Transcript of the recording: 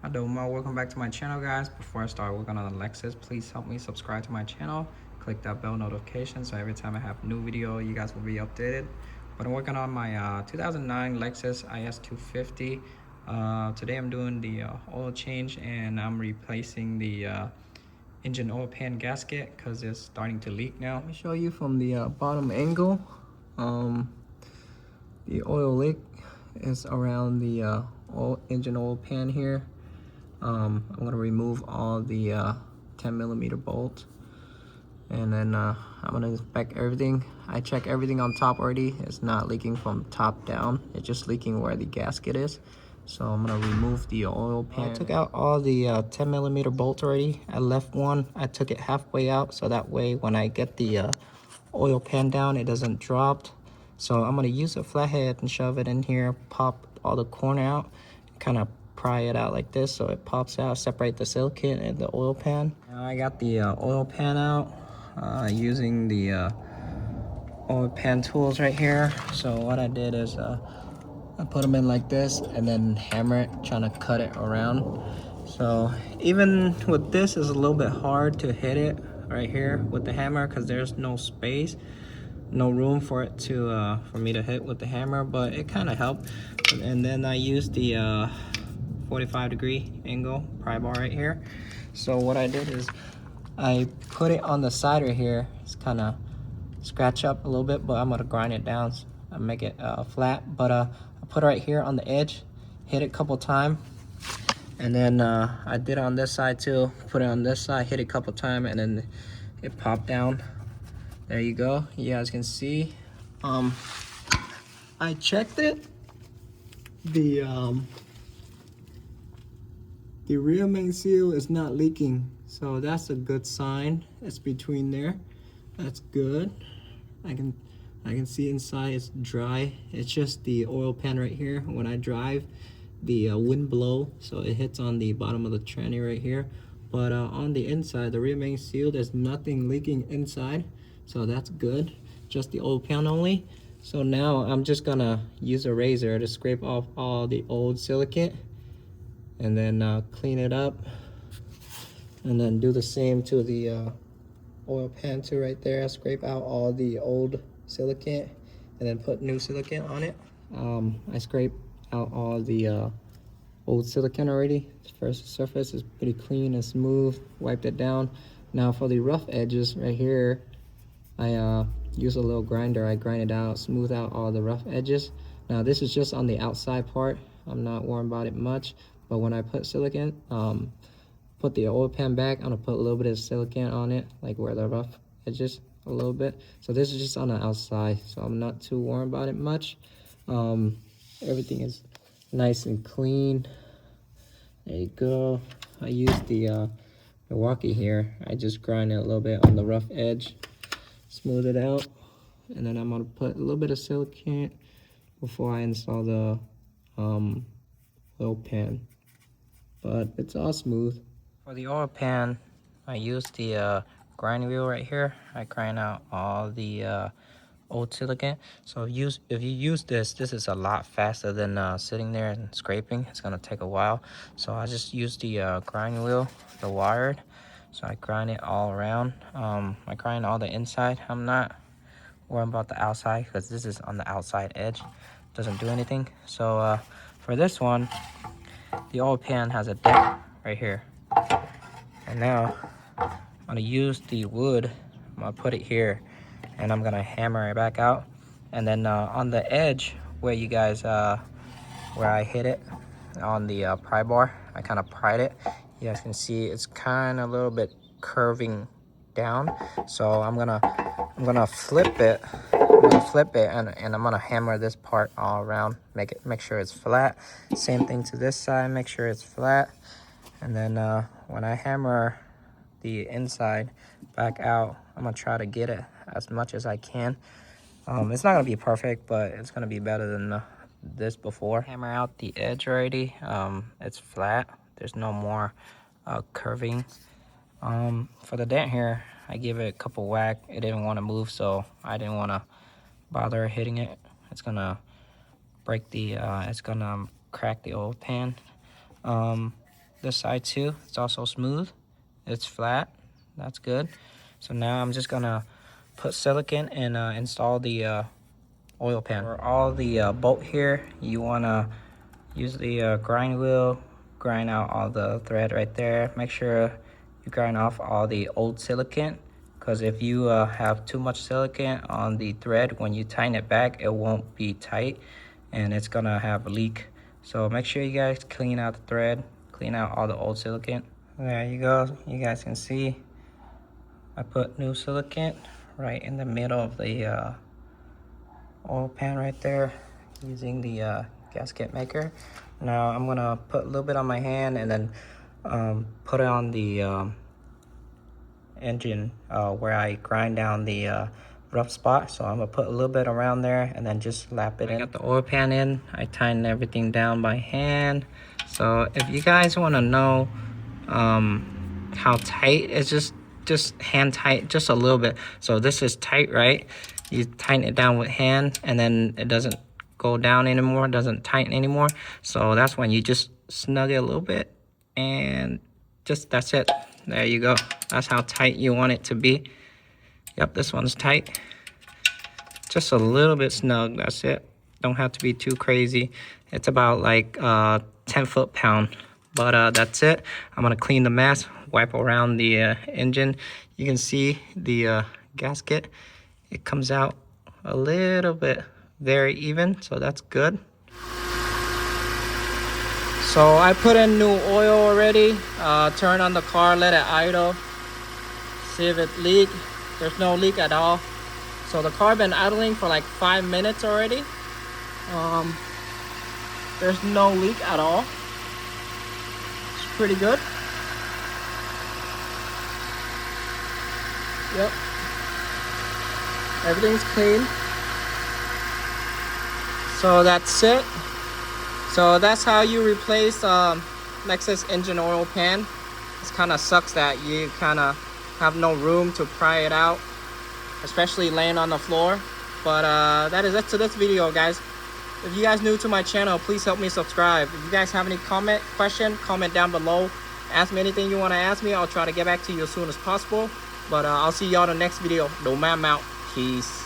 Welcome back to my channel, guys. Before I start working on the Lexus, please help me subscribe to my channel. Click that bell notification so every time I have a new video, you guys will be updated. But I'm working on my 2009 Lexus IS 250. Today I'm doing the oil change, and I'm replacing the engine oil pan gasket because it's starting to leak now. Let me show you from the bottom angle. The oil leak is around the engine oil pan here. I'm gonna remove all the 10mm bolts, and then I'm gonna inspect everything. I check everything on top already. It's not leaking from top down. It's just leaking where the gasket is. So I'm gonna remove the oil pan. I took out all the 10mm bolts already. I left one. I took it halfway out so that way when I get the oil pan down, it doesn't drop. So I'm gonna use a flathead and shove it in here, pop all the corner out, kind of pry it out like this so it pops out, separate the silicone and the oil pan. Now I got the oil pan out using the oil pan tools right here. So what I did is I put them in like this and then hammer it, trying to cut it around. So even with this, it's a little bit hard to hit it right here with the hammer because there's no space, no room for it to for me to hit with the hammer, but it kind of helped. And then I used the 45-degree angle pry bar right here. So what I did is I put it on the side right here. It's kind of scratch up a little bit, but I'm gonna grind it down and make it flat. But I put it right here on the edge, hit it a couple times, and then I did it on this side too. Put it on this side, hit it a couple times, and then it popped down. There you go. You guys can see. I checked it. The rear main seal is not leaking, so that's a good sign. It's between there. That's good. I can see inside it's dry. It's just the oil pan right here. When I drive, the wind blow, so it hits on the bottom of the tranny right here. But on the inside, the rear main seal, there's nothing leaking inside, so that's good. Just the oil pan only. So now I'm just gonna use a razor to scrape off all the old silicate, and then clean it up, and then do the same to the oil pan too right there. Scrape out all the old silicate and then put new silicate on it. I scraped out all the old silicone already. The first surface is pretty clean and smooth. Wiped it down. Now for the rough edges right here, I use a little grinder. I grind it out, smooth out all the rough edges. Now this is just on the outside part. I'm not worried about it much, but when I put silicone, put the oil pan back, I'm gonna put a little bit of silicone on it, like where the rough edges a little bit. So this is just on the outside, so I'm not too worried about it much. Everything is nice and clean. There you go. I use the Milwaukee here. I just grind it a little bit on the rough edge, smooth it out, and then I'm gonna put a little bit of silicone before I install the oil pan. But it's all smooth. For the oil pan, I use the grind wheel right here. I grind out all the old silicone. So if you use this is a lot faster than sitting there and scraping. It's gonna take a while. So I just use the grind wheel, the wired. So I grind it all around. I grind all the inside. I'm not worried about the outside because this is on the outside edge. Doesn't do anything. So for this one, the oil pan has a dent right here. And now I'm gonna use the wood. I'm gonna put it here, and I'm gonna hammer it back out. And then on the edge where you guys, where I hit it on the pry bar, I kind of pried it. You guys can see it's kind of a little bit curving down. So I'm gonna flip it. And I'm gonna hammer this part all around. Make sure it's flat. Same thing to this side. Make sure it's flat. And then when I hammer the inside back out, I'm gonna try to get it as much as I can. It's not gonna be perfect, but it's gonna be better than this before. Hammer out the edge already. It's flat. There's no more curving. For the dent here, I gave it a couple whack. It didn't want to move, so I didn't want to bother hitting it. It's gonna break the it's gonna crack the oil pan. This side too, it's also smooth. It's flat. That's good. So now I'm just gonna put silicone and install the oil pan. For all the bolt here, you wanna use the grind wheel, grind out all the thread right there. Make sure you grind off all the old silicone, because if you have too much silicone on the thread, when you tighten it back, it won't be tight and it's gonna have a leak. So make sure you guys clean out the thread, clean out all the old silicone. There you go. You guys can see I put new silicone right in the middle of the oil pan right there using the gasket maker. Now I'm gonna put a little bit on my hand and then put it on the engine where I grind down the rough spot. So I'm gonna put a little bit around there and then just lap it in. I got the oil pan in. I tighten everything down by hand. So if you guys want to know how tight, it's just hand tight, just a little bit. So this is tight, right? You tighten it down with hand and then it doesn't go down anymore, doesn't tighten anymore. So that's when you just snug it a little bit and just, that's it. There you go. That's how tight you want it to be. Yep, this one's tight. Just a little bit snug, that's it. Don't have to be too crazy. It's about like 10 foot-pound, but that's it. I'm gonna clean the mess, wipe around the engine. You can see the gasket. It comes out a little bit very even, so that's good. So I put in new oil already. Turn on the car, let it idle, see if it leaks. There's no leak at all. So the car been idling for like 5 minutes already. There's no leak at all. It's pretty good. Yep. Everything's clean. So that's it. So that's how you replace Lexus engine oil pan. It kind of sucks that you kind of have no room to pry it out, especially laying on the floor. But that's it to this video, guys. If you guys new to my channel, please help me subscribe. If you guys have any question, comment down below. Ask me anything you want to ask me. I'll try to get back to you as soon as possible. But I'll see y'all in the next video. No man out. Peace.